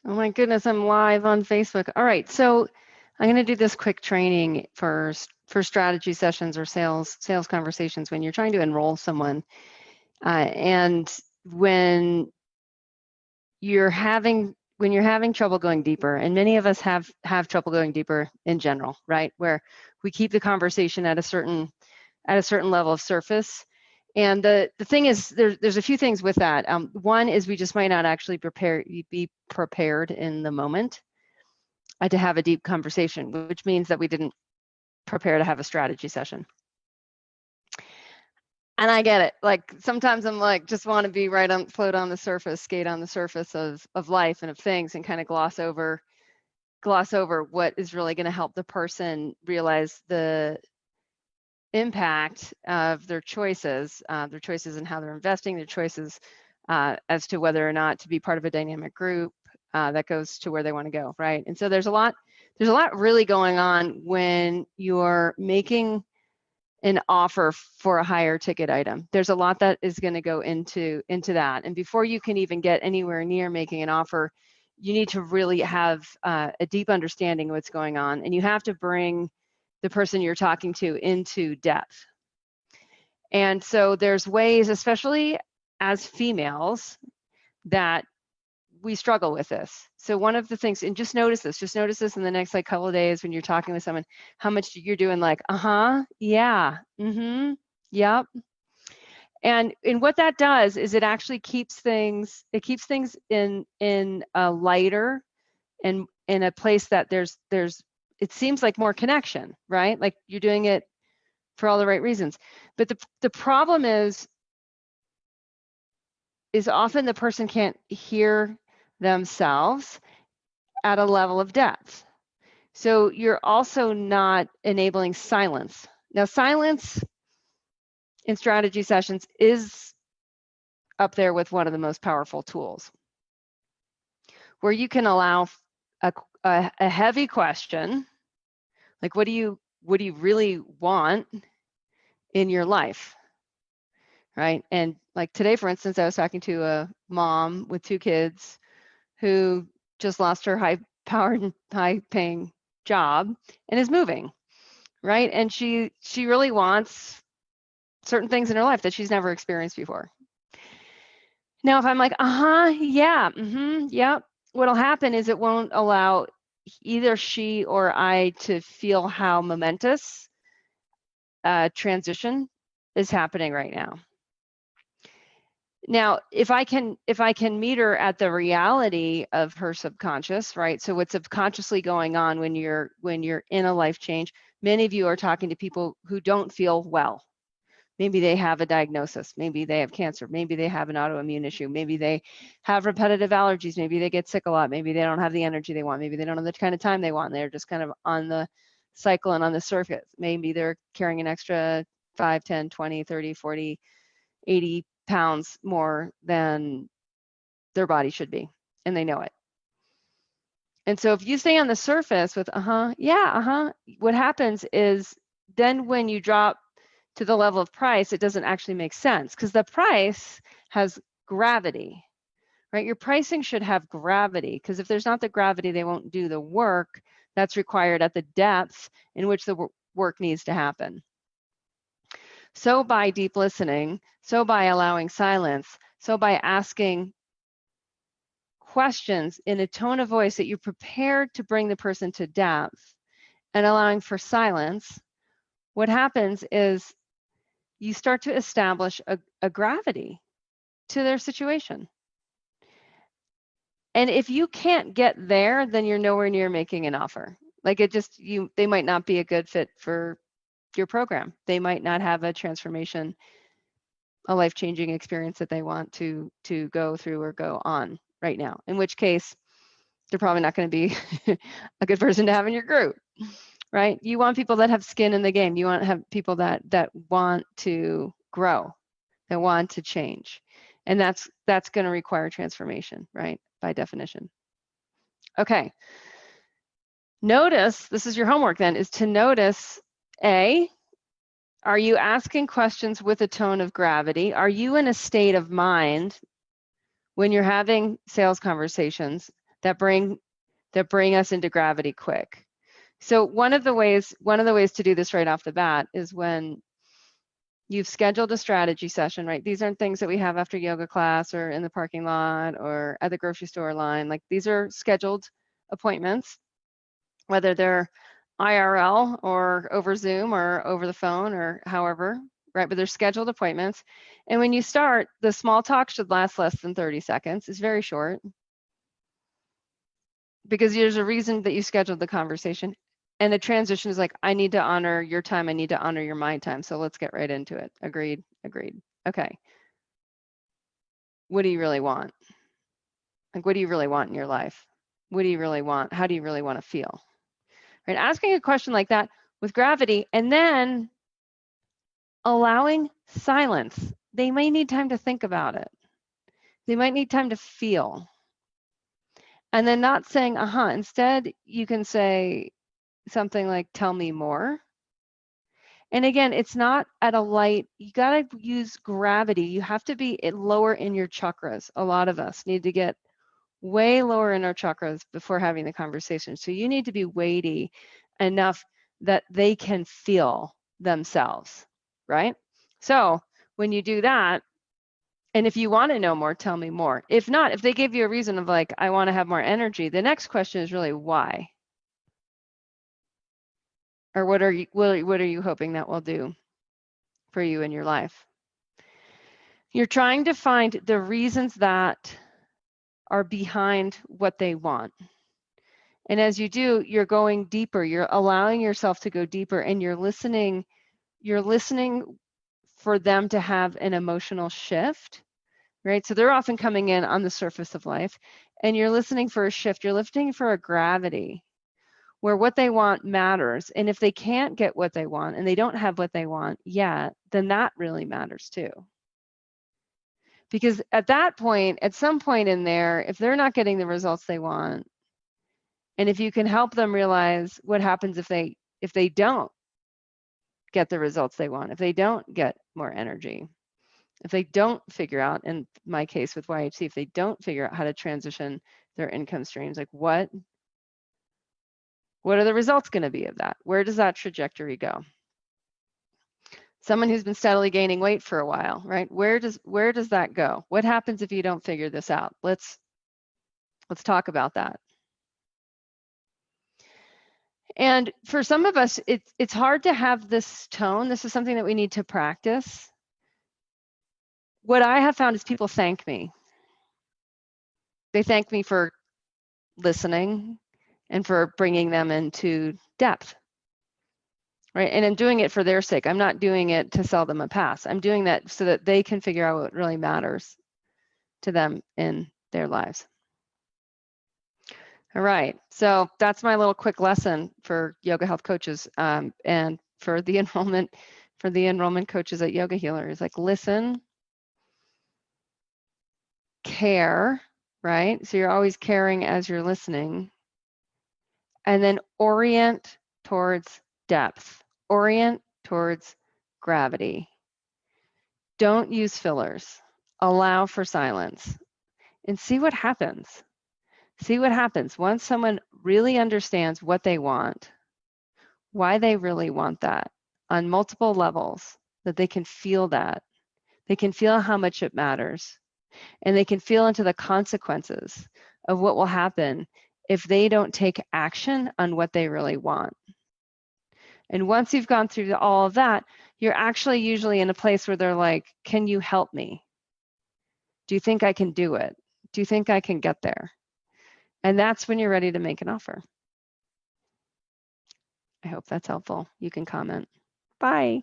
Oh my goodness, I'm live on Facebook. All right, so I'm going to do this quick training for strategy sessions or sales conversations when you're trying to enroll someone, and when you're having trouble going deeper, and many of us have trouble going deeper in general, right? Where we keep the conversation at a certain level of surface. And the thing is, there's a few things with that. One is we just might not actually be prepared in the moment to have a deep conversation, which means that we didn't prepare to have a strategy session. And I get it. Like sometimes I'm like, just want to be float on the surface, skate on the surface of life and of things, and kind of gloss over what is really going to help the person realize the impact of their choices in how they're investing, their choices as to whether or not to be part of a dynamic group that goes to where they want to go, right? And so there's a lot really going on when you're making an offer for a higher ticket item. There's a lot that is going to go into that. And before you can even get anywhere near making an offer, you need to really have a deep understanding of what's going on, and you have to bring the person you're talking to into depth. And so there's ways, especially as females, that we struggle with this. So one of the things, and just notice this in the next couple of days when you're talking with someone, how much you're doing like, yeah, yep. And what that does is it actually keeps things in a lighter and in a place that there's it seems like more connection, right? Like you're doing it for all the right reasons. But the problem is often the person can't hear themselves at a level of depth. So you're also not enabling silence. Now, silence in strategy sessions is up there with one of the most powerful tools, where you can allow a heavy question, like what do you really want in your life, right? And like today, for instance, I was talking to a mom with 2 kids who just lost her high-powered, high-paying job and is moving, right? And she really wants certain things in her life that she's never experienced before. Now, if I'm like, yeah, yep, what'll happen is it won't allow either she or I to feel how momentous transition is happening right now. Now, if I can meet her at the reality of her subconscious, right? So what's subconsciously going on when you're in a life change? Many of you are talking to people who don't feel well. Maybe they have a diagnosis. Maybe they have cancer. Maybe they have an autoimmune issue. Maybe they have repetitive allergies. Maybe they get sick a lot. Maybe they don't have the energy they want. Maybe they don't have the kind of time they want. They're just kind of on the cycle and on the surface. Maybe they're carrying an extra 5, 10, 20, 30, 40, 80 pounds more than their body should be, and they know it. And so if you stay on the surface with yeah, what happens is then when you drop to the level of price, it doesn't actually make sense, because the price has gravity, right? Your pricing should have gravity, because if there's not the gravity, they won't do the work that's required at the depth in which the work needs to happen. So by deep listening, so by allowing silence, so by asking questions in a tone of voice that you're prepared to bring the person to depth and allowing for silence, what happens is you start to establish a gravity to their situation. And if you can't get there, then you're nowhere near making an offer. Like they might not be a good fit for your program. They might not have a transformation, a life-changing experience that they want to go through or go on right now, in which case they're probably not going to be a good person to have in your group, right? You want people that have skin in the game. You want to have people that want to grow, that want to change. And that's going to require transformation, right? By definition. Okay. Notice, this is your homework then, is to notice, A, are you asking questions with a tone of gravity? Are you in a state of mind when you're having sales conversations that bring us into gravity quick. So one of the ways to do this right off the bat is when you've scheduled a strategy session, right? These aren't things that we have after yoga class or in the parking lot or at the grocery store line. Like, these are scheduled appointments, whether they're IRL or over Zoom or over the phone or however, right? But they're scheduled appointments. And when you start, the small talk should last less than 30 seconds. It's very short, because there's a reason that you scheduled the conversation. And the transition is like, I need to honor your time. I need to honor your my time. So let's get right into it. Agreed. Okay. What do you really want? Like, what do you really want in your life? What do you really want? How do you really want to feel? Right? Asking a question like that with gravity, and then allowing silence. They might need time to think about it. They might need time to feel. And then not saying, instead you can say something like, tell me more. And again, it's not at a light, you got to use gravity. You have to be lower in your chakras. A lot of us need to get way lower in our chakras before having the conversation. So you need to be weighty enough that they can feel themselves, right? So when you do that, and if you want to know more, tell me more. If not, if they give you a reason of like, I want to have more energy, the next question is really why? Or what are you hoping that will do for you in your life? You're trying to find the reasons that are behind what they want. And as you do, you're going deeper. You're allowing yourself to go deeper, and you're listening for them to have an emotional shift, right? So they're often coming in on the surface of life, and you're listening for a shift. You're listening for a gravity where what they want matters. And if they can't get what they want and they don't have what they want yet, then that really matters too. Because at that point, at some point in there, if they're not getting the results they want, and if you can help them realize what happens if they don't get the results they want, if they don't get more energy, if they don't figure out, in my case with YHC, if they don't figure out how to transition their income streams, like what are the results going to be of that? Where does that trajectory go? Someone who's been steadily gaining weight for a while, right? Where does that go? What happens if you don't figure this out? Let's talk about that. And for some of us, it's hard to have this tone. This is something that we need to practice. What I have found is people thank me. They thank me for listening and for bringing them into depth, right? And I'm doing it for their sake. I'm not doing it to sell them a pass. I'm doing that so that they can figure out what really matters to them in their lives. All right, so that's my little quick lesson for yoga health coaches, and for the enrollment coaches at Yoga Healer is like, listen, care, right? So you're always caring as you're listening, and then orient towards depth, orient towards gravity. Don't use fillers. Allow for silence and see what happens. See what happens once someone really understands what they want, why they really want that on multiple levels, that they can feel that. They can feel how much it matters, and they can feel into the consequences of what will happen if they don't take action on what they really want. And once you've gone through all of that, you're actually usually in a place where they're like, can you help me? Do you think I can do it? Do you think I can get there? And that's when you're ready to make an offer. I hope that's helpful. You can comment. Bye.